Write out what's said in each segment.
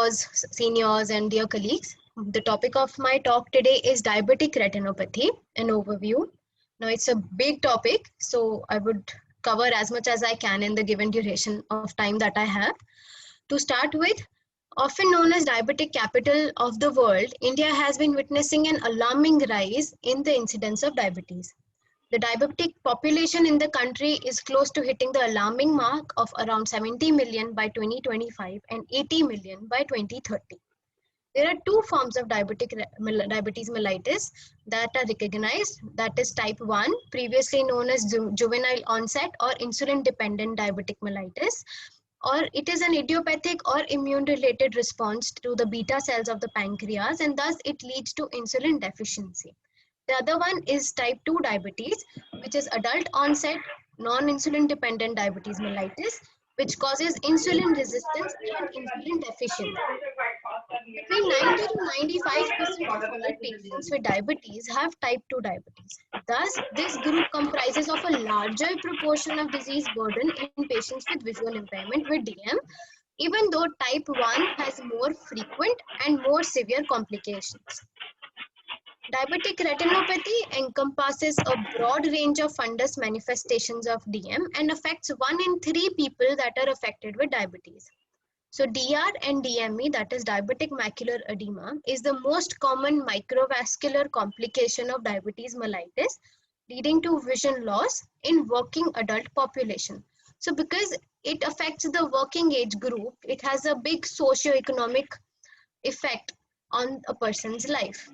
teachers, seniors, and dear colleagues. The topic of my talk today is diabetic retinopathy, an overview. Now, it's a big topic, so I would cover as much as I can in the given duration of time that I have. To start with, often known as diabetic capital of the world, India has been witnessing an alarming rise in the incidence of diabetes. The diabetic population in the country is close to hitting the alarming mark of around 70 million by 2025 and 80 million by 2030. There are two forms of diabetes mellitus that are recognized, that is type 1, previously known as juvenile onset or insulin-dependent diabetic mellitus, or it is an idiopathic or immune-related response to the beta cells of the pancreas, and thus it leads to insulin deficiency. The other one is type 2 diabetes, which is adult onset non-insulin dependent diabetes mellitus, which causes insulin resistance and insulin deficiency. Between 90 to 95% of all patients with diabetes have type 2 diabetes. Thus, this group comprises of a larger proportion of disease burden in patients with visual impairment with DM, even though type 1 has more frequent and more severe complications. Diabetic retinopathy encompasses a broad range of fundus manifestations of DM and affects 1 in 3 people that are affected with diabetes. So DR and DME, that is diabetic macular edema, is the most common microvascular complication of diabetes mellitus, leading to vision loss in working adult population. So because it affects the working age group, it has a big socio-economic effect on a person's life.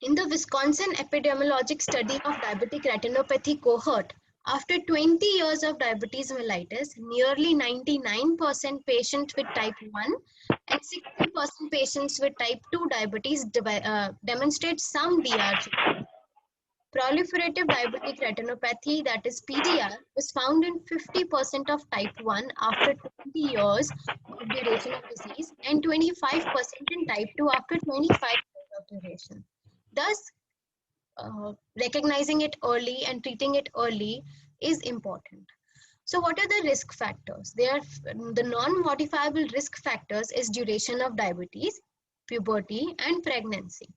In the Wisconsin epidemiologic study of diabetic retinopathy cohort, after 20 years of diabetes mellitus, nearly 99% patients with type 1 and 60% patients with type 2 diabetes demonstrate some DR. Proliferative diabetic retinopathy, that is PDR, was found in 50% of type 1 after 20 years of duration of disease and 25% in type 2 after 25 years of duration. Thus, recognizing it early and treating it early is important. So what are the risk factors? The non-modifiable risk factors is duration of diabetes, puberty, and pregnancy.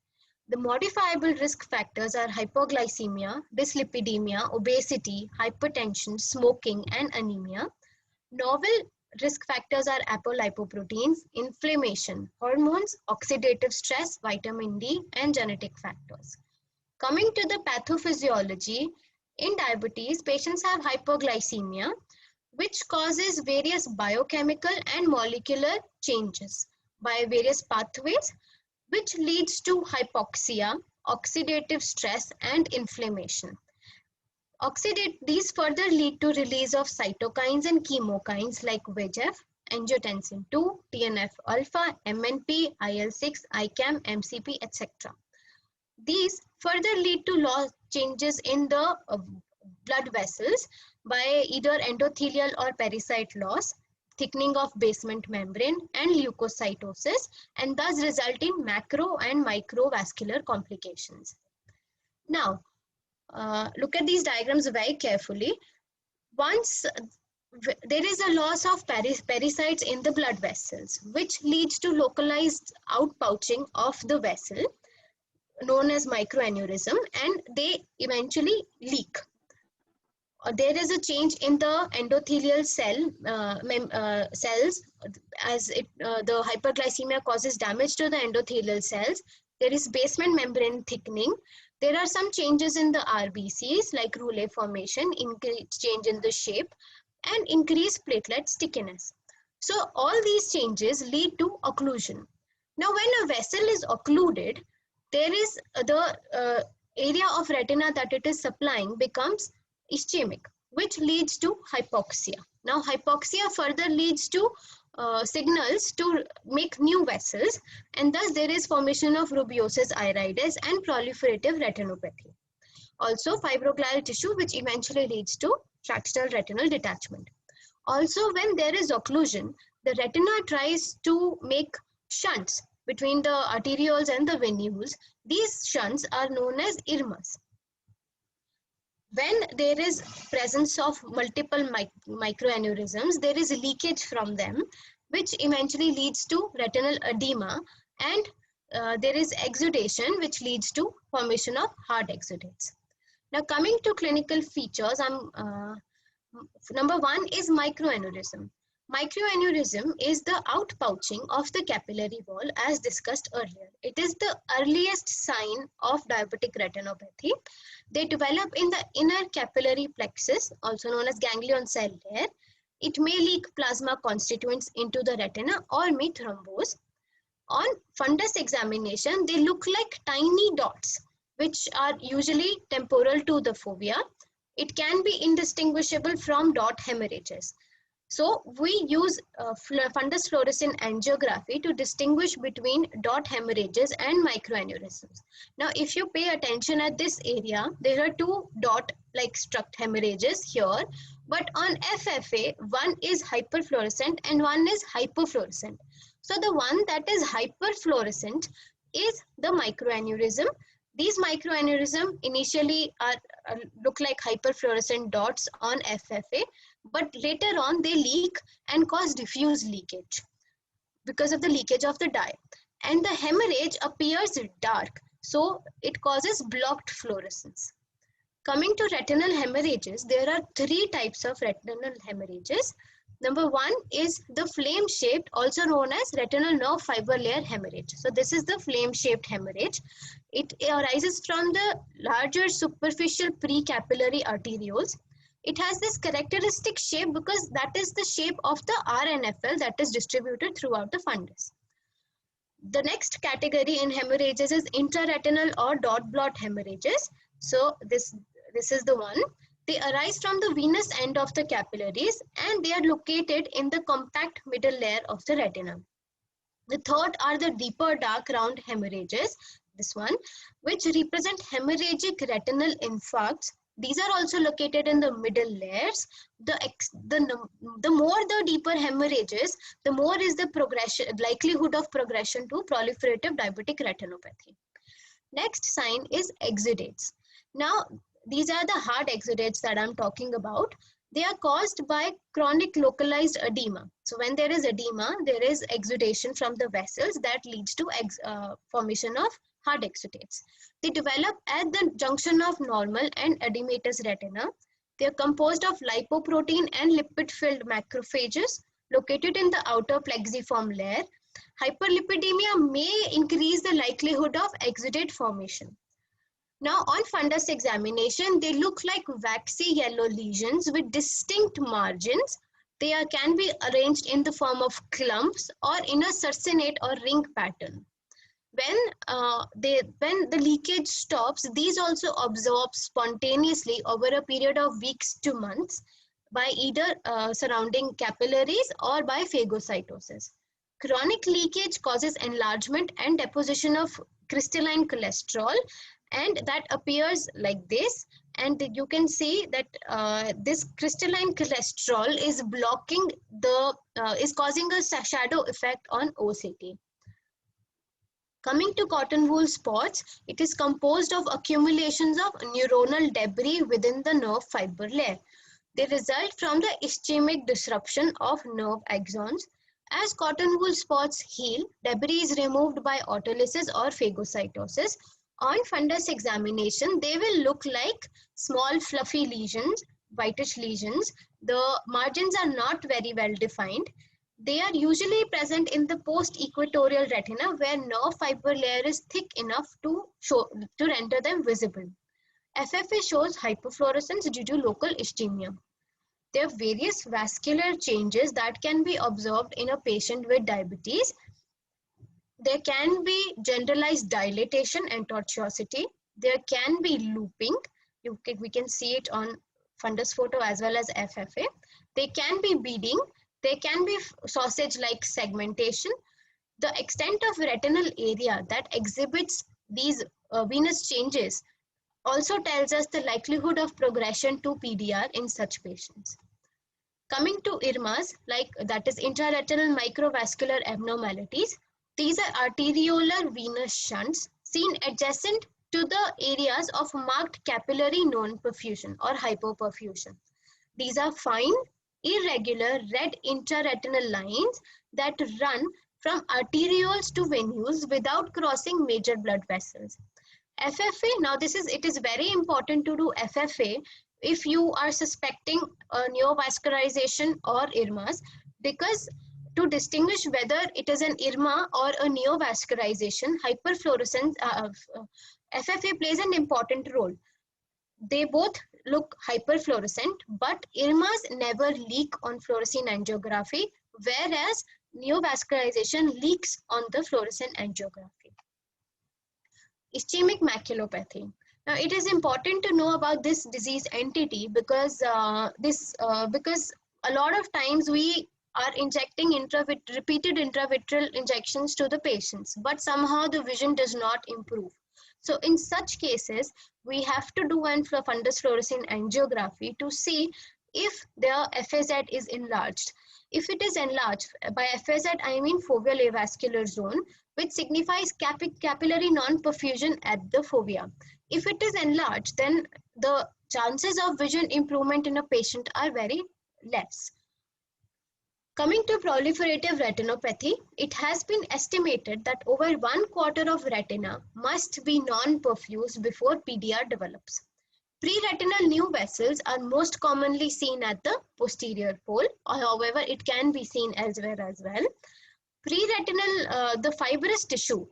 The modifiable risk factors are hypoglycemia, dyslipidemia, obesity, hypertension, smoking, and anemia. Novel risk factors are apolipoproteins, inflammation, hormones, oxidative stress, vitamin D, and genetic factors. Coming to the pathophysiology, in diabetes, patients have hypoglycemia, which causes various biochemical and molecular changes by various pathways, which leads to hypoxia, oxidative stress, and inflammation. These further lead to release of cytokines and chemokines like VEGF, angiotensin II, TNF-alpha, MNP, IL-6, ICAM, MCP, etc. These further lead to changes in the blood vessels by either endothelial or pericyte loss, thickening of basement membrane, and leukocytosis, and thus result in macro and microvascular complications. Now, look at these diagrams very carefully. Once there is a loss of pericytes in the blood vessels, which leads to localized outpouching of the vessel, known as microaneurysm, and they eventually leak. There is a change in the endothelial cells as the hyperglycemia causes damage to the endothelial cells. There is basement membrane thickening. There are some changes in the RBCs like rouleau formation, change in the shape, and increased platelet stickiness. So all these changes lead to occlusion. Now when a vessel is occluded, there is the area of retina that it is supplying becomes ischemic, which leads to hypoxia. Now hypoxia further leads to signals to make new vessels, and thus there is formation of rubeosis iridis and proliferative retinopathy. Also fibroglial tissue, which eventually leads to fractional retinal detachment. Also, when there is occlusion, the retina tries to make shunts between the arterioles and the venules. These shunts are known as IRMAs. When there is presence of multiple microaneurysms, there is leakage from them. which eventually leads to retinal edema, and there is exudation, which leads to formation of hard exudates. Now coming to clinical features, number one is microaneurysm. Microaneurysm is the outpouching of the capillary wall as discussed earlier. It is the earliest sign of diabetic retinopathy. They develop in the inner capillary plexus, also known as ganglion cell layer. It may leak plasma constituents into the retina or may thrombose. On fundus examination, they look like tiny dots, which are usually temporal to the fovea. It can be indistinguishable from dot hemorrhages. So we use fundus fluorescein angiography to distinguish between dot hemorrhages and microaneurysms. Now, if you pay attention at this area, there are two dot-like struct hemorrhages here, but on FFA, one is hyperfluorescent and one is hypofluorescent. So the one that is hyperfluorescent is the microaneurysm. These microaneurysm initially look like hyperfluorescent dots on FFA, but later on they leak and cause diffuse leakage because of the leakage of the dye. And the hemorrhage appears dark, so it causes blocked fluorescence. Coming to retinal hemorrhages, there are three types of retinal hemorrhages. Number one is the flame-shaped, also known as retinal nerve fiber layer hemorrhage. So this is the flame-shaped hemorrhage. It arises from the larger superficial precapillary arterioles. It has this characteristic shape because that is the shape of the RNFL that is distributed throughout the fundus. The next category in hemorrhages is intraretinal or dot blot hemorrhages. So this is the one. They arise from the venous end of the capillaries and they are located in the compact middle layer of the retina. The third are the deeper dark round hemorrhages, this one, which represent hemorrhagic retinal infarcts. These are also located in the middle layers. The more the deeper hemorrhages, the more is the likelihood of progression to proliferative diabetic retinopathy. Next sign is exudates. Now, these are the hard exudates that I'm talking about. They are caused by chronic localized edema. So when there is edema, there is exudation from the vessels that leads to formation of hard exudates. They develop at the junction of normal and edematous retina. They are composed of lipoprotein and lipid-filled macrophages located in the outer plexiform layer. Hyperlipidemia may increase the likelihood of exudate formation. Now on fundus examination, they look like waxy yellow lesions with distinct margins. They can be arranged in the form of clumps or in a circinate or ring pattern. When the leakage stops, these also absorb spontaneously over a period of weeks to months by either surrounding capillaries or by phagocytosis. Chronic leakage causes enlargement and deposition of crystalline cholesterol, and that appears like this, and you can see that this crystalline cholesterol is blocking is causing a shadow effect on OCT. Coming to cotton wool spots, it is composed of accumulations of neuronal debris within the nerve fiber layer. They result from the ischemic disruption of nerve axons. As cotton wool spots heal, debris is removed by autolysis or phagocytosis. On fundus examination, they will look like small fluffy lesions, whitish lesions. The margins are not very well defined. They are usually present in the post-equatorial retina where nerve fiber layer is thick enough to render them visible. FFA shows hyperfluorescence due to local ischemia. There are various vascular changes that can be observed in a patient with diabetes. There can be generalized dilatation and tortuosity. There can be looping. We can see it on fundus photo as well as FFA. There can be beading. There can be sausage-like segmentation. The extent of retinal area that exhibits these venous changes also tells us the likelihood of progression to PDR in such patients. Coming to IRMAs, that is intraretinal microvascular abnormalities, these are arteriolar venous shunts seen adjacent to the areas of marked capillary non-perfusion or hypoperfusion. These are fine, irregular red intraretinal lines that run from arterioles to venules without crossing major blood vessels. FFA, now it is very important to do FFA if you are suspecting a neovascularization or IRMAs, because to distinguish whether it is an IRMA or a neovascularization, hyperfluorescence, FFA plays an important role. They both look hyperfluorescent, but IRMAs never leak on fluorescein angiography, whereas neovascularization leaks on the fluorescein angiography. Ischemic maculopathy. Now, it is important to know about this disease entity because because a lot of times we are injecting repeated intravitreal injections to the patients, but somehow the vision does not improve. So in such cases, we have to do an fundus fluorescein angiography to see if their FAZ is enlarged. If it is enlarged, by FAZ I mean foveal avascular zone, which signifies capillary non-perfusion at the fovea. If it is enlarged, then the chances of vision improvement in a patient are very less. Coming to proliferative retinopathy, it has been estimated that over 1/4 of retina must be non-perfused before PDR develops. Pre-retinal new vessels are most commonly seen at the posterior pole, however, it can be seen elsewhere as well. Pre-retinal, the fibrous tissue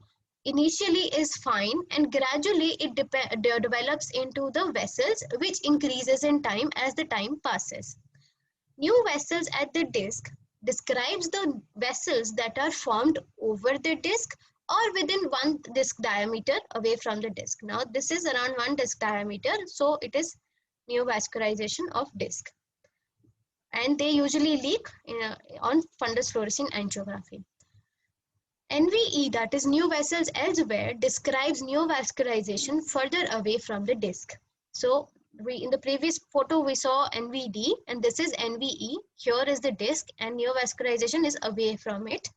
initially is fine and gradually it develops into the vessels, which increases in time as the time passes. New vessels at the disc describes the vessels that are formed over the disc or within one disc diameter away from the disc. Now this is around 1 disc diameter, so it is neovascularization of disc. And they usually leak on fundus fluorescein angiography. NVE, that is new vessels elsewhere, describes neovascularization further away from the disc. So in the previous photo we saw NVD and this is NVE. Here is the disc and neovascularization is away from it.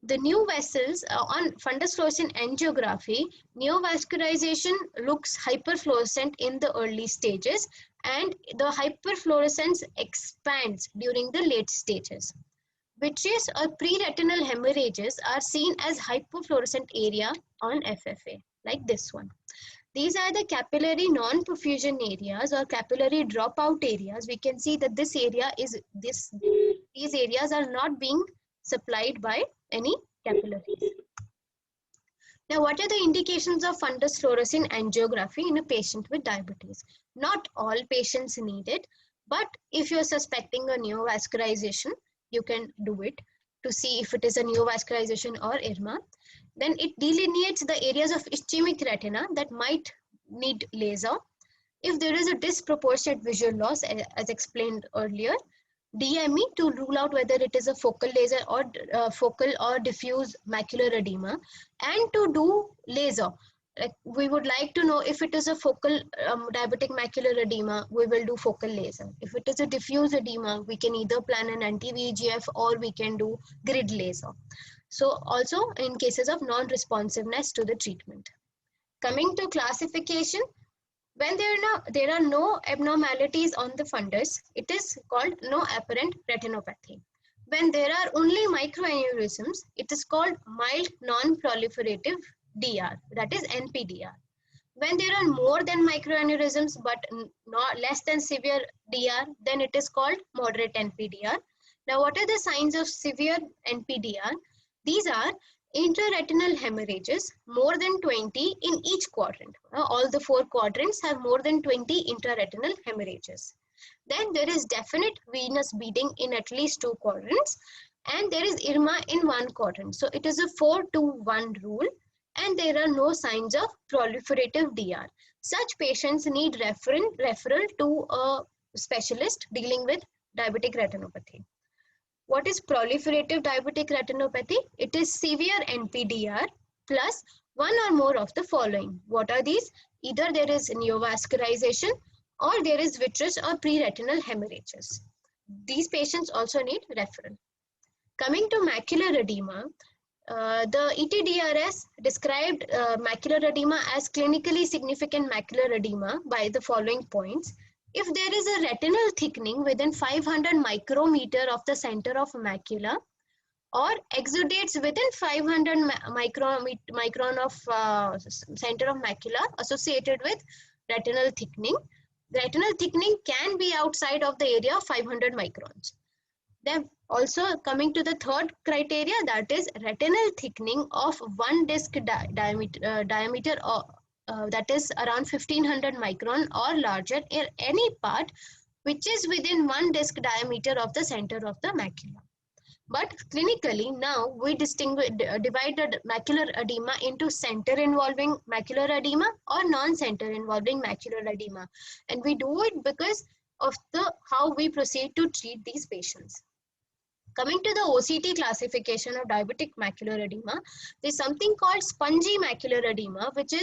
The new vessels on fundus fluorescein angiography, neovascularization looks hyperfluorescent in the early stages and the hyperfluorescence expands during the late stages. Vitreous or pre-retinal hemorrhages are seen as hypofluorescent area on FFA, like this one. These are the capillary non-perfusion areas or capillary dropout areas. We can see that this area is these areas are not being supplied by any capillaries. Now, what are the indications of fundus fluorescein angiography in a patient with diabetes? Not all patients need it, but if you're suspecting a neovascularization, you can do it to see if it is a neovascularization or IRMA. Then it delineates the areas of ischemic retina that might need laser. If there is a disproportionate visual loss, as explained earlier, DME to rule out whether it is a focal laser or focal or diffuse macular edema, and to do laser. Like we would like to know if it is a focal diabetic macular edema, we will do focal laser. If it is a diffuse edema, we can either plan an anti-VEGF or we can do grid laser. So also in cases of non-responsiveness to the treatment. Coming to classification, when there are no abnormalities on the fundus, it is called no apparent retinopathy. When there are only microaneurysms, it is called mild non-proliferative DR, that is NPDR. When there are more than microaneurysms but not less than severe DR, then it is called moderate NPDR. Now, what are the signs of severe NPDR? These are intraretinal hemorrhages, more than 20 in each quadrant. All the 4 quadrants have more than 20 intraretinal hemorrhages. Then there is definite venous bleeding in at least 2 quadrants, and there is IRMA in 1 quadrant. So it is a 4-to-1 rule, and there are no signs of proliferative DR. Such patients need referral to a specialist dealing with diabetic retinopathy. What is proliferative diabetic retinopathy? It is severe NPDR plus one or more of the following. What are these? Either there is neovascularization or there is vitreous or pre-retinal hemorrhages. These patients also need referral. Coming to macular edema, the ETDRS described macular edema as clinically significant macular edema by the following points. If there is a retinal thickening within 500 micrometer of the center of macula, or exudates within 500 micron of center of macula associated with retinal thickening. The retinal thickening can be outside of the area of 500 microns. Then also coming to the third criteria, that is retinal thickening of one disc diameter or that is around 1500 micron or larger in any part which is within one disc diameter of the center of the macula. But clinically, now we divide the macular edema into center involving macular edema or non-center involving macular edema. And we do it because of how we proceed to treat these patients. Coming to the OCT classification of diabetic macular edema, there is something called spongy macular edema, which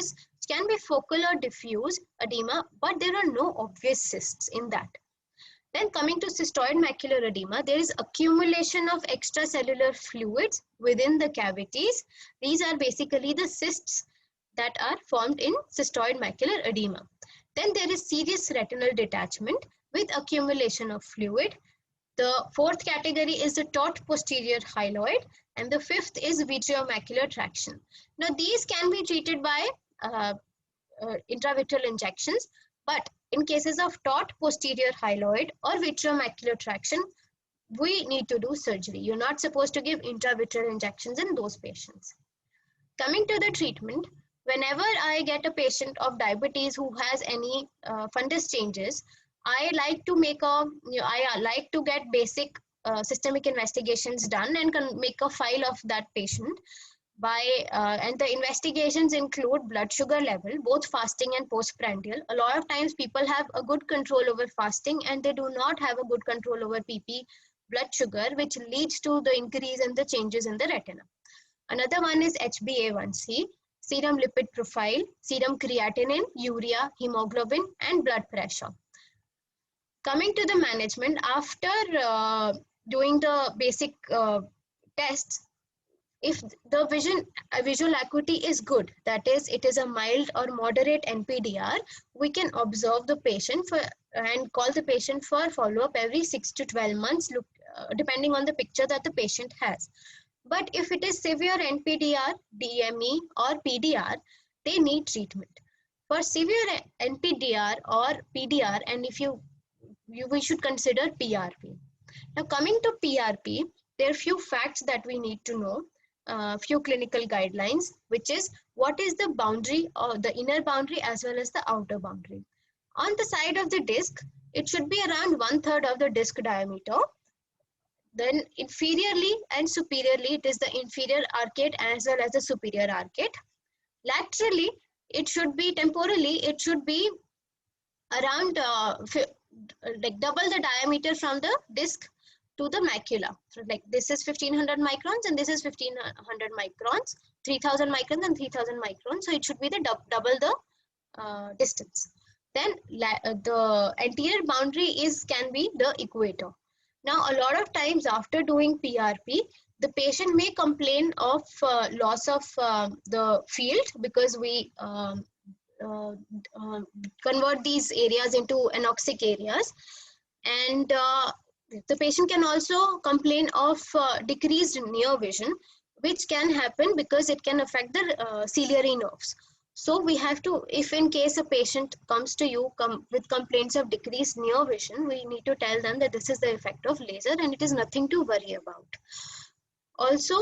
can be focal or diffuse edema, but there are no obvious cysts in that. Then coming to cystoid macular edema, there is accumulation of extracellular fluids within the cavities. These are basically the cysts that are formed in cystoid macular edema. Then there is serious retinal detachment with accumulation of fluid. The fourth category is the taut posterior hyaloid, and the fifth is vitreomacular traction. Now these can be treated by intravitreal injections, but in cases of taut posterior hyaloid or vitreomacular traction, we need to do surgery. You're not supposed to give intravitreal injections in those patients. Coming to the treatment, whenever I get a patient of diabetes who has any fundus changes, I like to get basic systemic investigations done and can make a file of that patient. And the investigations include blood sugar level, both fasting and postprandial. A lot of times people have a good control over fasting and they do not have a good control over PP blood sugar, which leads to the increase in the changes in the retina. Another one is HbA1c, serum lipid profile, serum creatinine, urea, hemoglobin, and blood pressure. Coming to the management, after doing the basic tests, if the visual acuity is good, that is, it is a mild or moderate NPDR, we can observe the patient and call the patient for follow-up every 6 to 12 months, depending on the picture that the patient has. But if it is severe NPDR, DME, or PDR, they need treatment. For severe NPDR or PDR, and if we should consider PRP. Now coming to PRP, there are few facts that we need to know, few clinical guidelines, which is what is the boundary or the inner boundary as well as the outer boundary. On the side of the disc, it should be around 1/3 of the disc diameter. Then inferiorly and superiorly, it is the inferior arcade as well as the superior arcade. Laterally, it should be temporally, it should be around like double the diameter from the disc to the macula. So like this is 1500 microns and this is 1500 microns, 3000 microns and 3000 microns. So it should be the double the distance. Then the anterior boundary can be the equator. Now a lot of times after doing PRP, the patient may complain of loss of the field because we convert these areas into anoxic areas, and the patient can also complain of decreased near vision, which can happen because it can affect the ciliary nerves. So we have to, if in case a patient comes to you with complaints of decreased near vision, we need to tell them that this is the effect of laser and it is nothing to worry about. Also,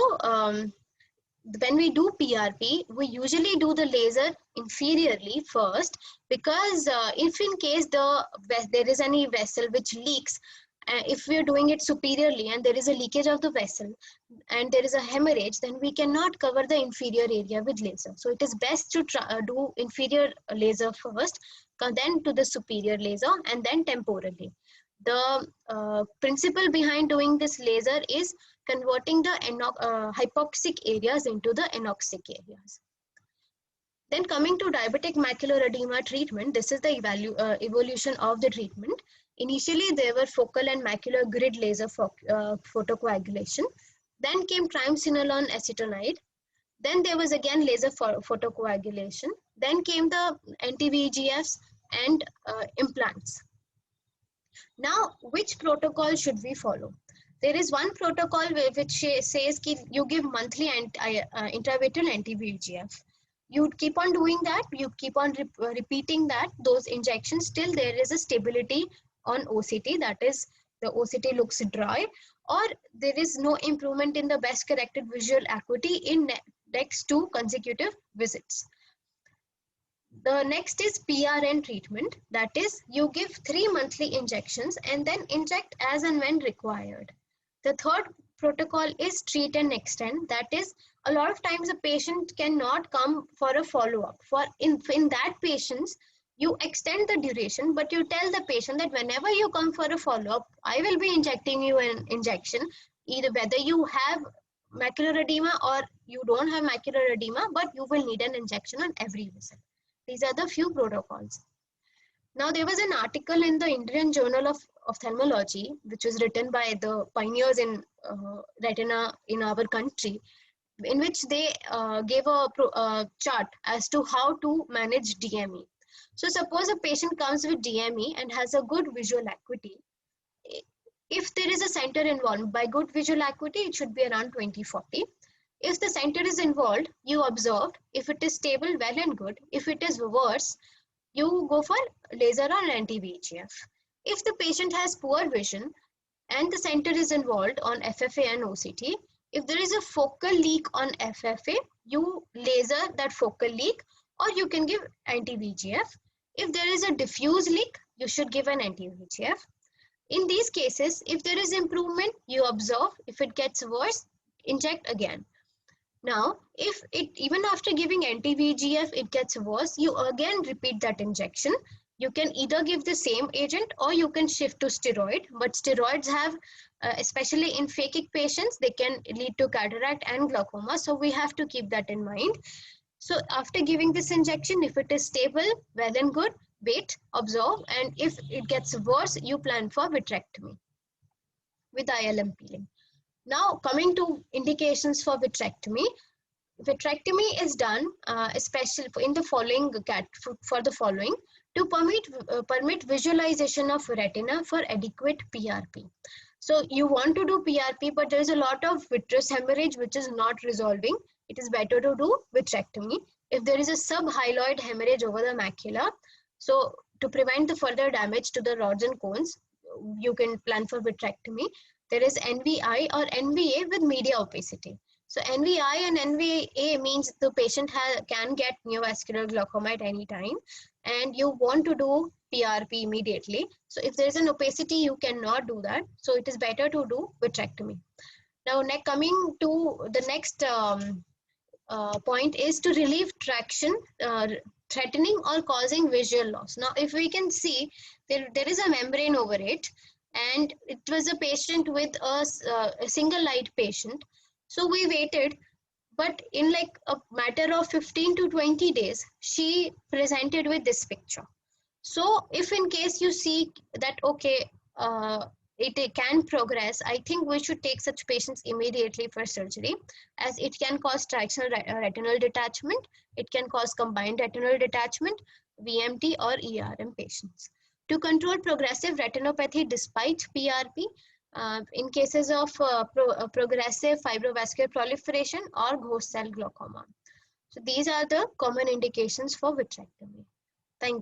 when we do PRP, we usually do the laser inferiorly first, because if in case there is any vessel which leaks, if we are doing it superiorly and there is a leakage of the vessel and there is a hemorrhage, then we cannot cover the inferior area with laser. So it is best to do inferior laser first, then to the superior laser, and then temporally. The principle behind doing this laser is converting the hypoxic areas into the anoxic areas. Then coming to diabetic macular edema treatment, this is the evolution of the treatment. Initially, there were focal and macular grid laser photocoagulation. Then came triamcinolone acetonide. Then there was again laser photocoagulation. Then came the anti-VEGFs and implants. Now, which protocol should we follow? There is one protocol which says you give monthly intravitreal anti-VEGF. You keep on doing that, you keep on repeating those injections till there is a stability on OCT, that is the OCT looks dry, or there is no improvement in the best corrected visual acuity in next 2 consecutive visits. The next is PRN treatment, that is you give 3 monthly injections and then inject as and when required. The third protocol is treat and extend, that is a lot of times a patient cannot come for a follow-up. In that patients, you extend the duration, but you tell the patient that whenever you come for a follow-up, I will be injecting you an injection, either whether you have macular edema or you don't have macular edema, but you will need an injection on every visit. These are the few protocols. Now, there was an article in the Indian Journal of Ophthalmology, which was written by the pioneers in retina in our country, in which they gave a chart as to how to manage DME. So suppose a patient comes with DME and has a good visual acuity. If there is a center involved, by good visual acuity, it should be around 20/40. If the center is involved, you observe. If it is stable, well and good. If it is worse, you go for laser or anti-VEGF. If the patient has poor vision and the center is involved on FFA and OCT, if there is a focal leak on FFA, you laser that focal leak, or you can give anti-VEGF. If there is a diffuse leak, you should give an anti-VEGF. In these cases, if there is improvement, you observe. If it gets worse, inject again. Now, if even after giving anti-VEGF, it gets worse, you again repeat that injection. You can either give the same agent or you can shift to steroid, but steroids have, especially in phakic patients, they can lead to cataract and glaucoma, so we have to keep that in mind. So after giving this injection, if it is stable, well and good, wait, observe, and if it gets worse, you plan for vitrectomy with ILM peeling. Now, coming to indications for vitrectomy. Vitrectomy is done especially in the following to permit visualization of retina for adequate PRP. So you want to do PRP, but there is a lot of vitreous hemorrhage which is not resolving. It is better to do vitrectomy. If there is a subhyaloid hemorrhage over the macula, so to prevent the further damage to the rods and cones, you can plan for vitrectomy. There is NVI or NVA with media opacity. So NVI and NVA means the patient can get neovascular glaucoma at any time, and you want to do PRP immediately. So if there is an opacity, you cannot do that. So it is better to do vitrectomy. Now, coming to the next point is to relieve traction, threatening or causing visual loss. Now, if we can see, there is a membrane over it, and it was a patient with a single light patient. So we waited, but in like a matter of 15 to 20 days, she presented with this picture. So if in case you see that, okay, it can progress, I think we should take such patients immediately for surgery, as it can cause tractional retinal detachment, it can cause combined retinal detachment, VMT or ERM patients. To control progressive retinopathy despite PRP, in cases of progressive fibrovascular proliferation or ghost cell glaucoma. So these are the common indications for vitrectomy.